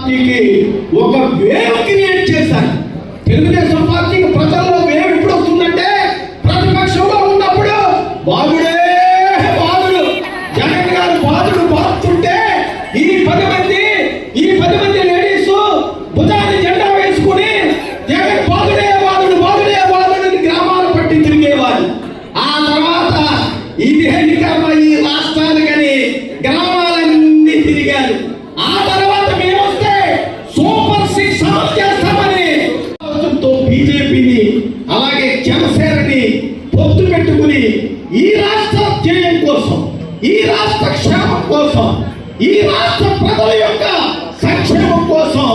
పార్టీకి ఒక wave create చేశారు. తెలుగుదేశం పార్టీకి ప్రజల్లో వేవ్ ఎప్పుడు వస్తుందంటే ప్రతిపక్షంలో ఉన్నప్పుడు బాగుడే బాధుడు, జగన్ గారు బాధుడు బాగుతుంటే ఈ 10 మంది లేడీస్ భుజాన్ని జెండా వేసుకుని జగన్ బాధుడే బాధుడు గ్రామాలు పట్టి తిరిగేవారు. ఆ తర్వాత ఇది కర్మ ఈ రాష్ట్రానికని గ్రామాలన్నీ తిరిగారు. ఆ తర్వాత మేము వస్తే సూపర్ 6 అమలు చేస్తామని బీజేపీని అలాగే జనసేనని పొత్తు పెట్టుకుని ఈ రాష్ట్ర ధ్యేయం కోసం, ఈ రాష్ట్ర క్షేమం కోసం, ఈ రాష్ట్ర ప్రజల యొక్క సంక్షేమం కోసం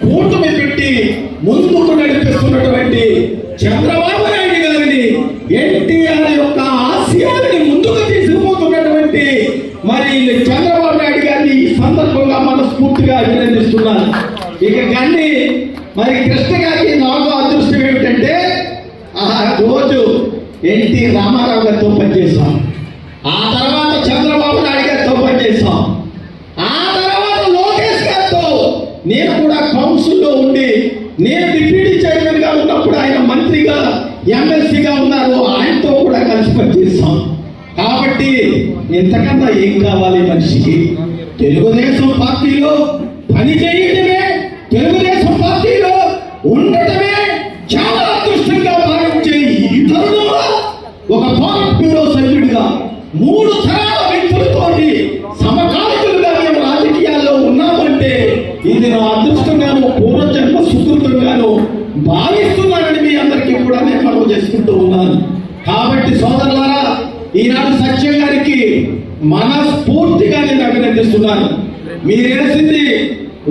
కూటమి పెట్టి ముందుకు నడిపిస్తున్నటువంటి చంద్రబాబు నాయుడు గారిని, ఎన్టీఆర్ యొక్క ఆశయాన్ని ముందుకు తీసుకుపోతున్నటువంటి మరి చంద్రబాబు నాయుడు గారిని ఈ సందర్భంగా మనస్ఫూర్తిగా అభినందిస్తున్నాను. ఇక కానీ మరి కృష్ణ గారికి నాకు అదృష్టం ఏమిటంటే ఆ రోజు ఎన్టీ రామారావు గారితో పనిచేశాం, ఆ తర్వాత చంద్రబాబు నాయుడు గారితో పనిచేశాం, ఆ తర్వాత లోకేష్ గారితో నేను కూడా కౌన్సిల్లో ఉండి, నేను డిప్యూటీ చైర్మన్ గా ఉన్నప్పుడు ఆయన మంత్రిగా ఎమ్మెల్సీగా ఉన్నారు, ఆయనతో కూడా కలిసి పనిచేస్తాం. కాబట్టి ఇంతకన్నా ఏం కావాలి మనిషికి? తెలుగుదేశం పార్టీలో పని చేయడమే, తెలుగుదేశం పార్టీలో ఉండటమే చాలా అదృష్టంగా భావించే ఈ తరుణంలో ఒక పోలిట్ బ్యూరో సభ్యుడిగా 3 తరాల వ్యక్తులతోటి సమకాలికులుగా మేము రాజకీయాల్లో ఉన్నామంటే ఇది నా అదృష్టంగాను పూర్వజన్మ సుకృతంగాను భావిస్తున్నానని మీ అందరికీ కూడా నేను మనవి చేసుకుంటూ ఉన్నాను. కాబట్టి సోదరులారా, ఈనాడు సత్యం గారికి మనస్ఫూర్తిగా నేను అభినందిస్తున్నాను. మీరేసింది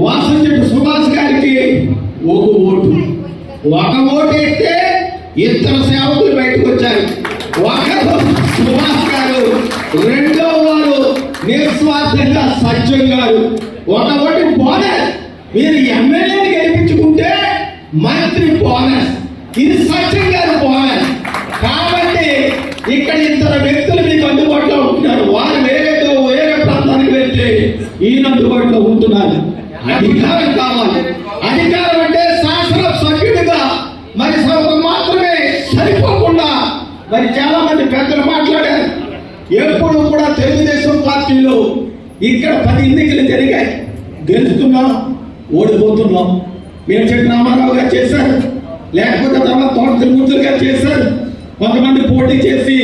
వాసంచెట్టు సుభాష్ గారికి ఒక ఓటు వేస్తే 2 సేవకులు బయటకు వచ్చారు. ఒకరు సుభాష్ గారు, రెండో వారు నిస్వార్థంగా సత్యం గారు. ఒక ఓటు బోనస్, మీరు ఎమ్మెల్యేని గెలిపించుకుంటే మంత్రి బోనస్, ఇది సత్యం గారి బోనస్. కాబట్టి ఇక్కడ 2 వ్యక్తులు మీకు అందుబాటులో ఉంటున్నారు. వారు వేరే ప్రాంతానికి వెళ్తే ఈయన అందుబాటులో ఉంటున్నారు. అధికారం కావాలి. అధికారం అంటే శాసన సభ్యుడిగా మరి మాత్రమే సరిపోకుండా మరి చాలా మంది పెద్దలు మాట్లాడారు. ఎప్పుడు కూడా తెలుగుదేశం పార్టీలో ఇక్కడ 10 ఎన్నికలు జరిగాయి, గెలుస్తున్నాం, ఓడిపోతున్నాం. మేము చెప్పిన రామారావు గారు చేశారు, లేకపోతే తర్వాత తోట తిరుమూర్తులు గారు చేశారు, కొంతమంది పోటీ చేసి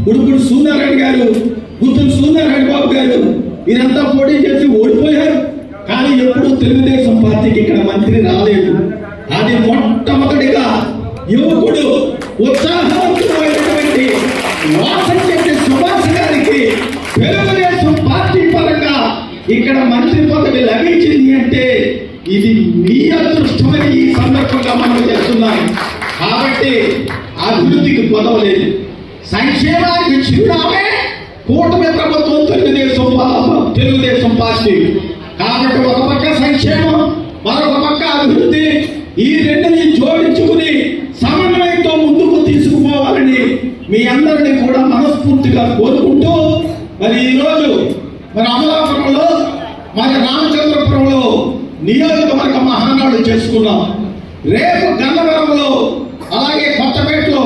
ఉడుపుడు సూర్యారెడ్డి గారు, గుత్తులు సూర్యారెడ్డి బాబు గారు వీరంతా పోటీ చేసి ఓడిపోయారు. కానీ ఎప్పుడు తెలుగుదేశం పార్టీకి ఇక్కడ మంత్రి రాలేదు. అది మొట్టమొదటిగా యువకుడు ఉత్సాహవంతుడైనటువంటి వాసంచెట్టి సుభాష్ గారికి తెలుగుదేశం పార్టీ పరంగా ఇక్కడ మంత్రి పదవి లభించింది అంటే ఇది మీ అదృష్టమని ఈ సందర్భంగా మనం చేస్తున్నాం. కాబట్టి అభివృద్ధికి పొదవలేదు, సంక్షేమానికి చిరునామే కూటమి ప్రభుత్వం తెలుగుదేశం పార్టీ. కాబట్టి ఒక పక్క సంక్షేమం, మరొక పక్క అభివృద్ధి, ఈ రెండుని జోడించుకుని సమన్వయంతో ముందుకు తీసుకుపోవాలని మీ అందరినీ కూడా మనస్ఫూర్తిగా కోరుకుంటూ మరి ఈరోజు మరి అమలాపురంలో మరి రామచంద్రపురంలో నియోజకవర్గ మహానాడు చేసుకున్నాం. రేపు గన్నవరంలో అలాగే కొత్తపేటలో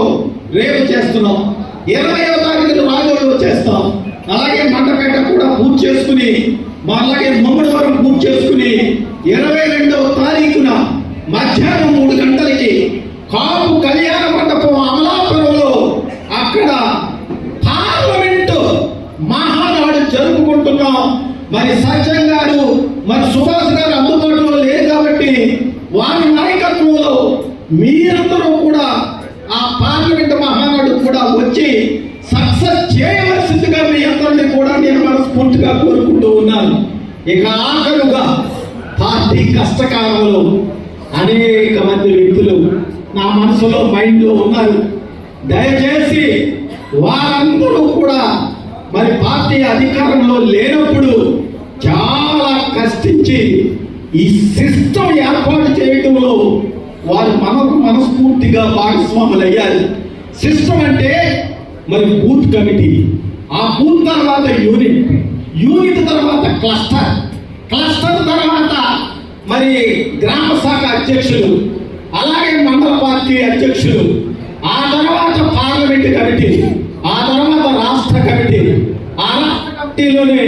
రేపు చేస్తున్నాం. 20వ తారీఖున రాజోలో చేస్తాం. అలాగే మండపేట కూడా పూర్తి చేసుకుని అలాగే మమ్మడివరం పూర్తి చేసుకుని 22వ తారీఖున మధ్యాహ్నం 3 గంటలకి కాపు కళ్యాణ మండపం అమలాపురంలో అక్కడ పార్లమెంటు మహానాడు జరుపుకుంటున్నాం. మరి సత్యం గారు మరి సుభాష్ గారు అందుబాటులో లేరు కాబట్టి వారి నాయకత్వంలో మీరందరూ కూడా ఆ పార్లమెంటు మహానాడు కూడా వచ్చి సక్సెస్ చేయవలసిందిగా మీ అందరినీ కూడా నేను మనస్ఫూర్తిగా కోరుకుంటూ ఉన్నాను. ఇక ఆఖరుగా పార్టీ కష్టకాలంలో అనేక మంది వ్యక్తులు నా మనసులో మైండ్లో ఉన్నారు. దయచేసి వారందరూ కూడా మరి పార్టీ అధికారంలో లేనప్పుడు చాలా కష్టించి ఈ సిస్టమ్ ఏర్పాటు చేయడంలో వారు మనస్ఫూర్తిగా భాగస్వాములు అయ్యారు. సిస్టమ్ అంటే మరి బూత్ కమిటీ, ఆ బూత్ తర్వాత యూనిట్ తర్వాత క్లస్టర్ తర్వాత మరి గ్రామ శాఖ అధ్యక్షులు, అలాగే మండల పార్టీ అధ్యక్షులు, ఆ తర్వాత పార్లమెంట్ కమిటీ, ఆ తర్వాత రాష్ట్ర కమిటీ, ఆ రాష్ట్ర కమిటీలోనే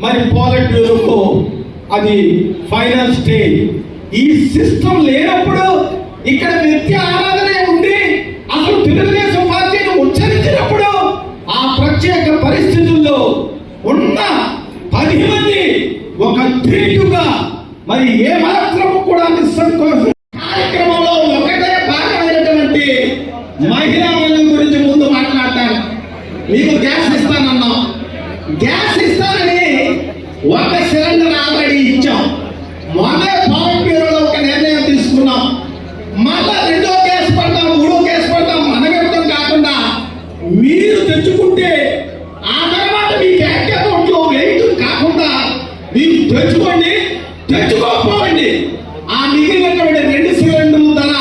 మరి పోలిట్ బ్యూరోకు అది ఫైనల్ స్టేజ్. ఈ సిస్టమ్ లేనప్పుడు ఇక్కడ నిత్య ఆరాధనే ఉండి అసలు తెలుగుదేశం పార్టీని ఉచ్చరించినప్పుడు ఆ ప్రత్యేక పరిస్థితుల్లో ఉన్న 10 మంది ఒక ధీటుగా మరి ఏ మాత్రం కూడా నిస్సంకోచం కార్యక్రమంలో ఒకటే భాగమైనటువంటి మహిళా మండలి గురించి ముందు మాట్లాడతాను. మీకు గ్యాస్ ఇస్తానన్నాం, గ్యాస్ ఇస్తానని ఒక సిలిండర్ ఆల్రెడీ ఇచ్చాం. మొన్న పవర్ బ్యూరోలో ఒక నిర్ణయం తీసుకున్నాం. మళ్ళా 2వ గ్యాస్ పడతాం, 3వ గ్యాస్ పడతాం. మన వ్యక్తం కాకుండా మీరు తెచ్చుకుంటే ఆ తర్వాత మీ బ్యాంక్ అకౌంట్ లో వెయిట్ కాకుండా మీరు తెచ్చుకోండి, తెచ్చుకోకపోండి. ఆ మిగిలినటువంటి 2 సిలిండర్ల ధర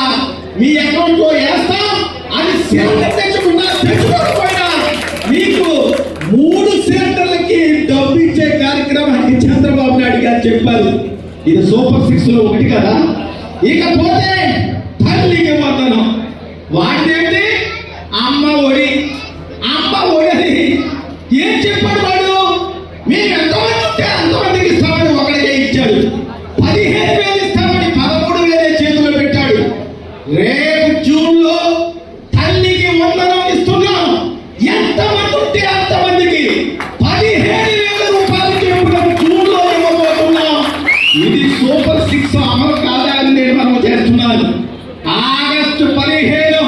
మీ అకౌంట్ లో వేస్తాం. అది సిలిండర్ తెచ్చుకున్నా తెచ్చుకోకపోయినా మీకు 3 సిలిండర్లకి డబ్బు ఇచ్చే కార్యక్రమానికి చంద్రబాబు నాయుడు గారు చెప్పారు. ఇది సూపర్ 6 లో ఒకటి కదా. ఇకపోతే తల్లికి వందనం, వాడిదేంటి అమ్మ ఒడి. అమ్మ ఒడి అని ఏం చెప్పాడు వాడు? మేము ఎంతమంది ఉంటే అంతమందికి ఇస్తామని ఒకడికే ఇచ్చాడు. 15,000 ఇస్తామని 13,000 చేతిలో పెట్టాడు. రేపు జూన్ లో తల్లికి వందనం ఇస్తున్నాం. ఎంతమంది ఉంటే అంతమందికి 15,000 రూపాయలకి జూన్ లో ఇవ్వబోతున్నాం. ఇది సూపర్ 6 అమలు కాదా అని నేను మనం చేస్తున్నాను. ఆగస్టు 15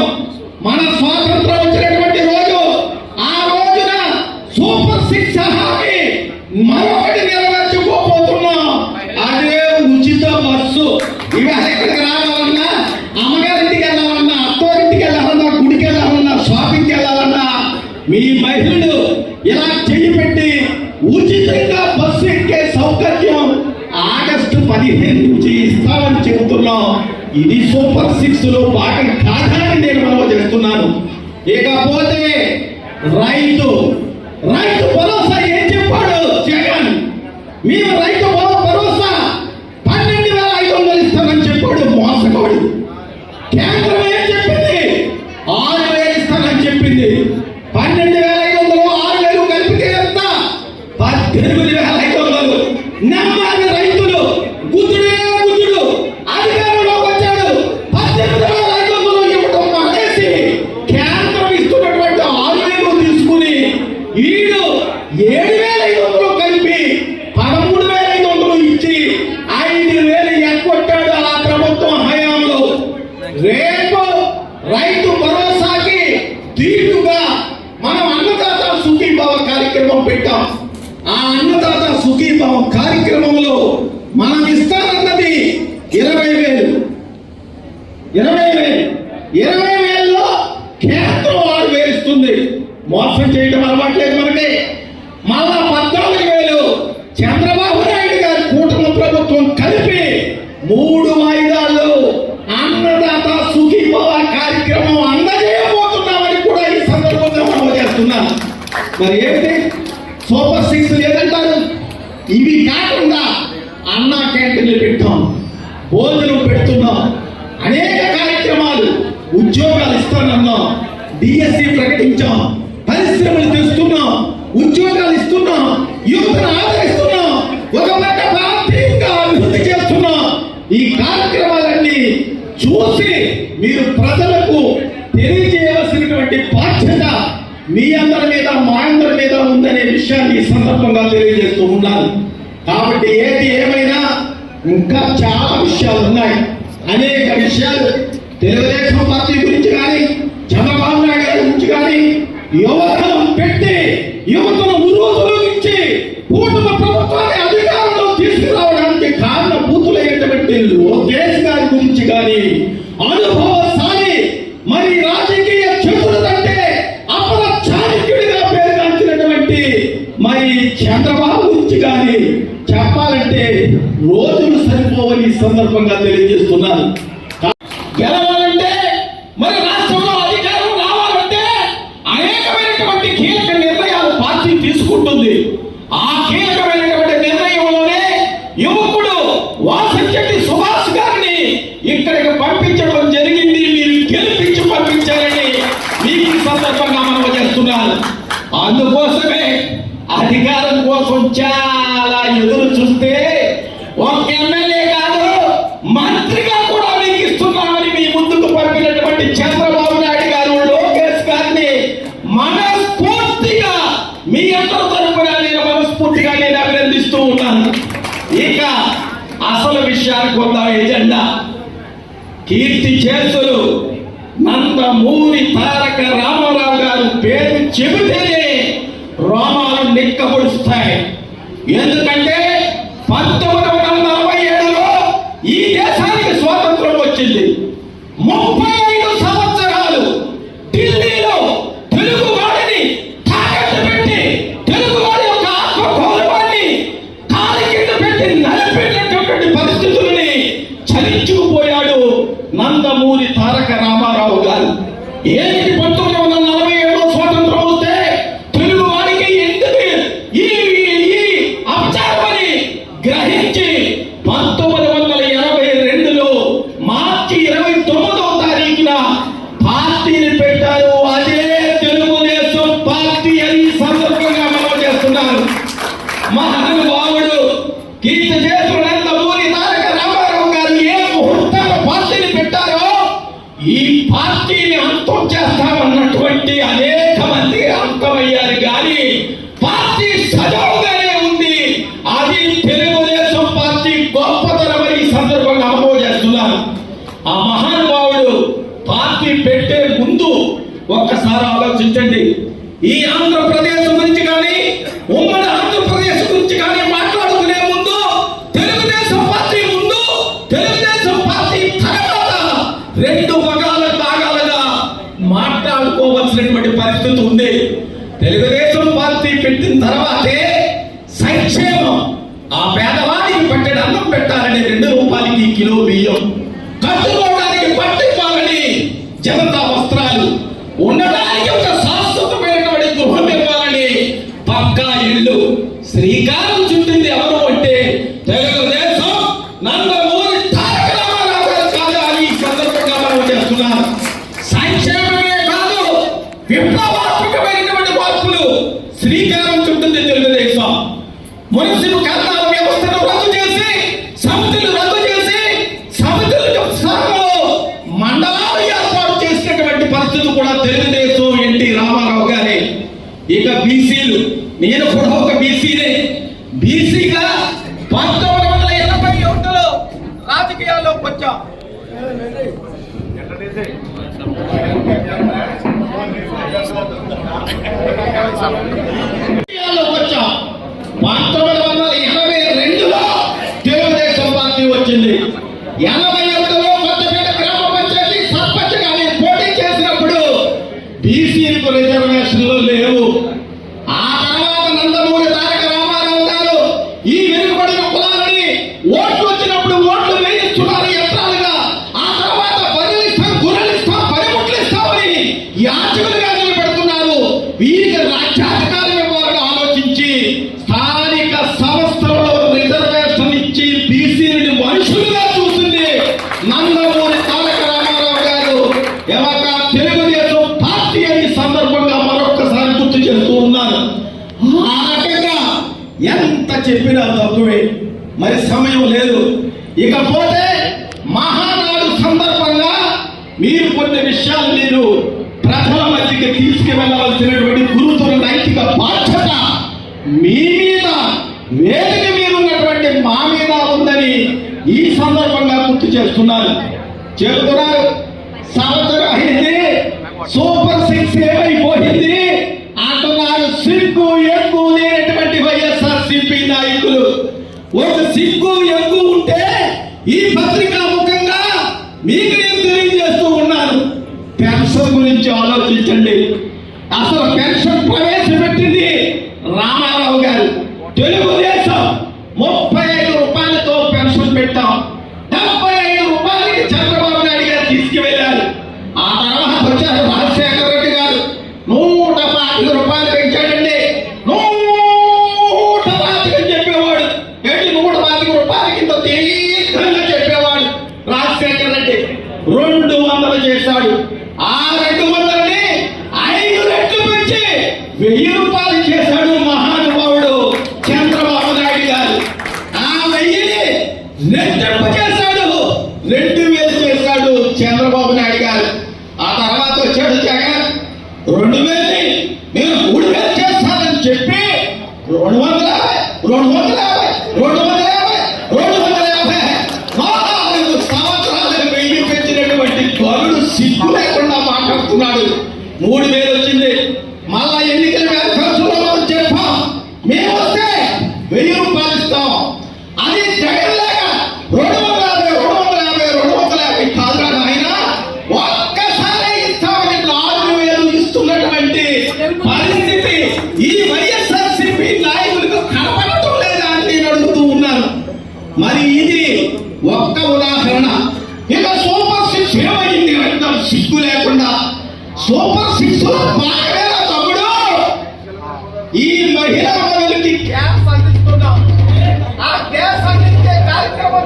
మన స్వాతంత్రం వచ్చినటువంటి రోజు. ఆ రోజున సూపర్ 6 హామీ మరొకటి నెరవేర్చుకోబోతున్నాం. అదే ఉచిత బస్సు. ఇవాళ ఎక్కడికి రావాలన్నా, అమ్మగారింటికి వెళ్ళాలన్నా, అత్తోరింటికి వెళ్ళాలన్నా, గుడికి వెళ్ళాలన్నా, షాపింగ్కి వెళ్ళాలన్నా మీ మహిళలు ఇలా చెయ్యి పెట్టి ఉచితంగా బస్సు ఎక్కే సౌకర్యం ఆగస్టు 15 నుంచి ఇస్తామని చెబుతున్నాం. ఇది సూపర్ 6 లో భాగం కాదని నేను మనవి చేస్తున్నాను. ఇకపోతే రైతు భరోసా ఏం చెప్పాడు జగన్? మేము రైతు భరోసా 12,500 ఇస్తామని చెప్పాడు మోసగాడు. కేంద్రం ఏం చెప్పింది? 6,000 ఇస్తామని చెప్పింది. 12,500 6,000 కలిపితే ఎంత? 18,500. నమ్మాలి రైతులు. గుద్దుడే గుద్దుడు. అధికారంలోకి వచ్చాడు. 18,500 ఇవ్వడం మానేసి కేంద్రం ఇస్తున్నటువంటి 6,000 తీసుకుని వీడు 7,500 కలిపి 13,500 ఇచ్చి 5,000 ఎక్కొట్టాడు ఆ ప్రభుత్వం హయాంలో. రేపు రైతు భరోసాకి దీటుగా మనం అన్నదాత సుఖీభావ కార్యక్రమం పెట్టాం. ఆ అన్నదాత సుఖీభావ కార్యక్రమంలో మనం ఇస్తానన్నది 20,000. 20,000లో కేంద్రం 6,000 ఇస్తుంది. మోసం చేయడం అలవాట్లేదు మనకి. మళ్ళా 14,000 చంద్రబాబు నాయుడు గారి కూటమి ప్రభుత్వం కలిపి 3 వాయిదాల్లో అన్నదాత సుఖీభావ కార్యక్రమం అందజేయబోతున్నామని కూడా ఈ సందర్భంగా మనం చేస్తున్నాం. మరి ఏంటి సూపర్ 6 లేదంటారు? ఇవి కాకుండా అన్నా క్యాంటీన్లు పెట్టాం, భోజనం పెడుతున్నాం, అనేక కార్యక్రమాలు, ఉద్యోగాలు ఇస్తానన్నాం, డిఎస్సి ప్రకటించాం, పరిశ్రమలు తెస్తున్నాం, ఉద్యోగాలు ఇస్తున్నాం, యువతను ఆదరిస్తున్నాం, ఒక పక్క భారతీయంగా అభివృద్ధి చేస్తున్నాం. ఈ కార్యక్రమాలన్నీ చూసి మీరు ప్రజలకు తెలియజేయవలసినటువంటి బాధ్యత మీ అందరి మీద, మా అందరి మీద ఉందనే విషయాన్ని ఈ సందర్భంగా తెలియజేస్తూ ఉన్నాను. కాబట్టి ఏది ఏమైనా ఇంకా చాలా విషయాలు ఉన్నాయి. అనేక విషయాలు తెలుగుదేశం పార్టీ గురించి కానీ, చంద్రబాబు నాయుడు గారి గురించి కానీ, యువతను పెట్టి యువతను ఉరువొలిగించి కూటమి ప్రభుత్వాన్ని అధికారంలో తీసుకురావడానికి కారణభూతులైనటువంటి లోకేష్ గారి గురించి కానీ, అనుభవశాలి మరి రాజకీయ చతురదంటే అపర చాణక్యుడిగా పేరుగాంచినటువంటి మరి చంద్రబాబు గురించి కానీ చెప్పాలంటే రోజులు సరిపోవని సందర్భంగా తెలియజేస్తున్నాను. గెలవాలంటే మరి రాష్ట్రంలో అధికారం రావాలంటే అనేకమైనటువంటి కీలక నిర్ణయాలు పార్టీ తీసుకుంటుంది. ఆ కీలకమైనటువంటి నిర్ణయంలోనే యువకుడు వాసంచెట్టి ఇక్కడికి పంపించడం జరిగింది. మీరు గెలిపించి పంపించారని మీకు ఈ సందర్భంగా మనం చేస్తున్నారు. అందుకోసమే అధికారం కోసం చాలా ఎదురు చూస్తే ఒక ఎమ్మెల్యే కాదు మంత్రిగా కూడా మీకు ఇస్తున్నామని మీ ముందుకు పంపినటువంటి చంద్రబాబు నాయుడు గారు, లోకేష్ గారిని మనస్ఫూర్తిగా మీ అందరూ తరపున మనస్ఫూర్తిగా నేను అభినందిస్తూ ఉన్నాను. ఇక అసలు విషయానికి వద్దాం. ఎజెండా కీర్తి చేసులు నందమూరి తారక రామారావు గారు పేరు చెబితేనే రోమాలు నిక్కబొడుస్తాయి. ఎందుకంటే 1947లో ఈ దేశానికి స్వాతంత్రం వచ్చింది. 35 సంవత్సరాలు ఢిల్లీలో తెలుగు వాడిని తాకట్టు పెట్టి తెలుగు వాడి యొక్క ఆత్మగౌరవాన్ని కాలి కింద పెట్టి నలిపెట్టినటువంటి పరిస్థితుల్ని చలించుకుపోయాడు నందమూరి తారక రామారావు గారు. ఏంటి 1947లో స్వాతంత్రం వస్తే తెలుగు వాడికి ఎందుకు ఈ అపచారమని గ్రహించి 1982లో మార్చి 29వ తారీఖున పార్టీని పెట్టారు. అదే తెలుగుదేశం పార్టీ అని సందర్భంగా మనం చేస్తున్నారు. మహానుభావుడు కీర్తి చేసుడు నందమూరి తారక రామారావు గారు ఏ ముహూర్తాల పార్టీని పెట్టారో ఈ పార్టీని అంతం చేస్తామన్నటువంటి అనేక మంది అంతమయ్యారు. కానీ పార్టీ సజావుగానే ఉంది. అది తెలుగుదేశం పార్టీ గొప్పతనమని ఈ సందర్భంగా అమలు చేస్తున్నారు. ఆ మహానుభావుడు పార్టీ పెట్టే ముందు ఒక్కసారి ఆలోచించండి. ఈ ఆంధ్రప్రదేశ్ గురించి కానీ ఉమ్మడి ఆంధ్రప్రదేశ్ గురించి కానీ మాట్లాడుకునే ముందు తెలుగుదేశం పార్టీ ముందు, తెలుగుదేశం పార్టీ తర్వాత 2 భాగాలుగా మాట్లాడుకోవాల్సినటువంటి పరిస్థితి ఉంది. తెలుగుదేశం పార్టీ పెట్టిన తర్వాతే సంక్షేమం, ఆ పేదవాడికి పట్టెడు అన్నం పెట్టాలని 2 రూపాయలకి కిలో బియ్యం, కట్టుకోవడానికి పట్టివ్వాలని జనతా వస్త్రాలు, ఉండడానికి ఒక శాశ్వతమైనటువంటి గృహం ఇవ్వాలని పక్కా ఇల్లు. శ్రీకారం చుట్టింది ఎవరు అంటే తెలుగుదేశం నందమూరి తారక రామారావు గారు కాదు అని ఈ సందర్భంగా మనం చేస్తున్నారు. సంక్షేమమే కాదు, విప్లవాత్మకమైనటువంటి మార్పులు శ్రీకారం చుట్టింది తెలుగుదేశం. మున్సిపల్ కర్ణాల వ్యవస్థను రద్దు చేసి, సమితులు రద్దు చేసి, సమితులకు స్థానంలో మండలాలు ఏర్పాటు చేసినటువంటి పరిస్థితి కూడా తెలుగుదేశం ఎన్టీ రామారావు గారే. ఇక బీసీలు, నేను కూడా ఒక బీసీనే. బీసీగా 1981లో రాజకీయాల్లోకి వచ్చాం. వచ్చాం 1982లో తెలుగుదేశం పార్టీ వచ్చింది. 81లో కొత్తపేట గ్రామ పంచాయతీ సర్పంచ్ గాని పోటీ చేసినప్పుడు బీసీలకు రిజర్వేషన్లు లేవు. ఆ తర్వాత నందమూరి తారక రామారావు గారు ఈ వెనుకబడిన కులాలని ఓట్లు వచ్చినప్పుడు ఓట్లు వేయిస్తున్నారు యంత్రాలుగా. ఆ తర్వాత బదిలిస్తాం, గుర్రలిస్తాం, పనిముట్లు ఇస్తామని యాచకులుగా నిలబెడుతున్నారు. వీరికి రాజ్యాధికారం ఇవ్వాలని ఆలోచించి స్థానిక సంస్థలలో రిజర్వేషన్ ఇచ్చి బీసీని మనుషులుగా చూసింది నందమూరి తారక రామారావు గారు. ఎవక తెలుగుదేశం పార్టీ అని సందర్భంగా మరొక్కసారి గుర్తు చేస్తూ ఉన్నారు. ఆ రకంగా ఎంత చెప్పినా తక్కువే. మరి సమయం లేదు. ఇకపోతే మహానాడు సందర్భంగా మీరు కొన్ని విషయాలు మీరు ప్రజల మధ్యకి తీసుకువెళ్ళవలసినటువంటి గురుతుల నైతిక బాధ్యత మీ మీద, వేదిక మీద ఉన్నటువంటి మా మీద ఉందని ఈ సందర్భంగా గుర్తు చేస్తున్నారు. చెబుతున్నారు సంవత్సరం అయింది, సూపర్ 6 ఏమైపోయింది అంటున్నారు. సిగ్గు ఎగ్గు లేనటువంటి వైఎస్ఆర్సీపీ నాయకులు. ఒక సిగ్గు ఎగ్గు ఉంటే ఈ పత్రికా ముఖంగా మీకు నేను తెలియజేస్తూ ఉన్నాను. పెన్షన్ గురించి ఆలోచించండి. అసలు పెన్షన్ ప్రవేశపెట్టింది రామారావు గారు. తెలుగుదేశం 35 రూపాయలతో పెన్షన్ పెట్టాం. 75 రూపాయలకి చంద్రబాబు నాయుడు గారు తీసుకువెళ్ళారు. ఆ తర్వాత వచ్చారు రాజశేఖర రెడ్డి గారు, 125 రూపాయలు పెంచాడండి. 125 చెప్పేవాడు. 125 రూపాయల కింద తీవ్రంగా చెప్పేవాడు రాజశేఖర రెడ్డి. 200 చేశాడు. ఆ 200ని 5 రెట్లు పెంచి 1000 రూపాయలు చేశాడు మహానుభావుడు చంద్రబాబు నాయుడు గారు. ఆ 1000ని రెట్టింపు చేశాడు, 2000 చేశాడు చంద్రబాబు నాయుడు గారు. ఆ తర్వాత వచ్చాడు జగన్, 2000ని నేను 3000 చేస్తానని చెప్పి 4 సంవత్సరాలకు 1000 పెంచినటువంటి గరుడు సిగ్గు లేకుండా మాట్లాడుతున్నాడు. 3000 వచ్చింది. మళ్ళా ఎన్నికల ఖర్చులో చెప్పాం, మేము వస్తే 1000 రూపాయలు ఇస్తాం. అది జగన్ లాగా 250 కాదురా నాయన, ఒక్కసారి ఇస్తామని 4000 ఇస్తున్నటువంటి పరిస్థితి ఈ వైఎస్ఆర్సీపీ నాయకులకు కనపడటం లేదా అని నేను అడుగుతూ ఉన్నాను. మరి ఇది ఒక్క ఉదాహరణ. ఇక సూపర్ 6 ఏమైంది అంటాం సిగ్గు లేకుండా. సూపర్ 6 భాగమేనా తమ్ముడు? ఈ మహిళా మండలికి గ్యాస్ అందిస్తున్నాం. ఆ గ్యాస్ అందించే కార్యక్రమం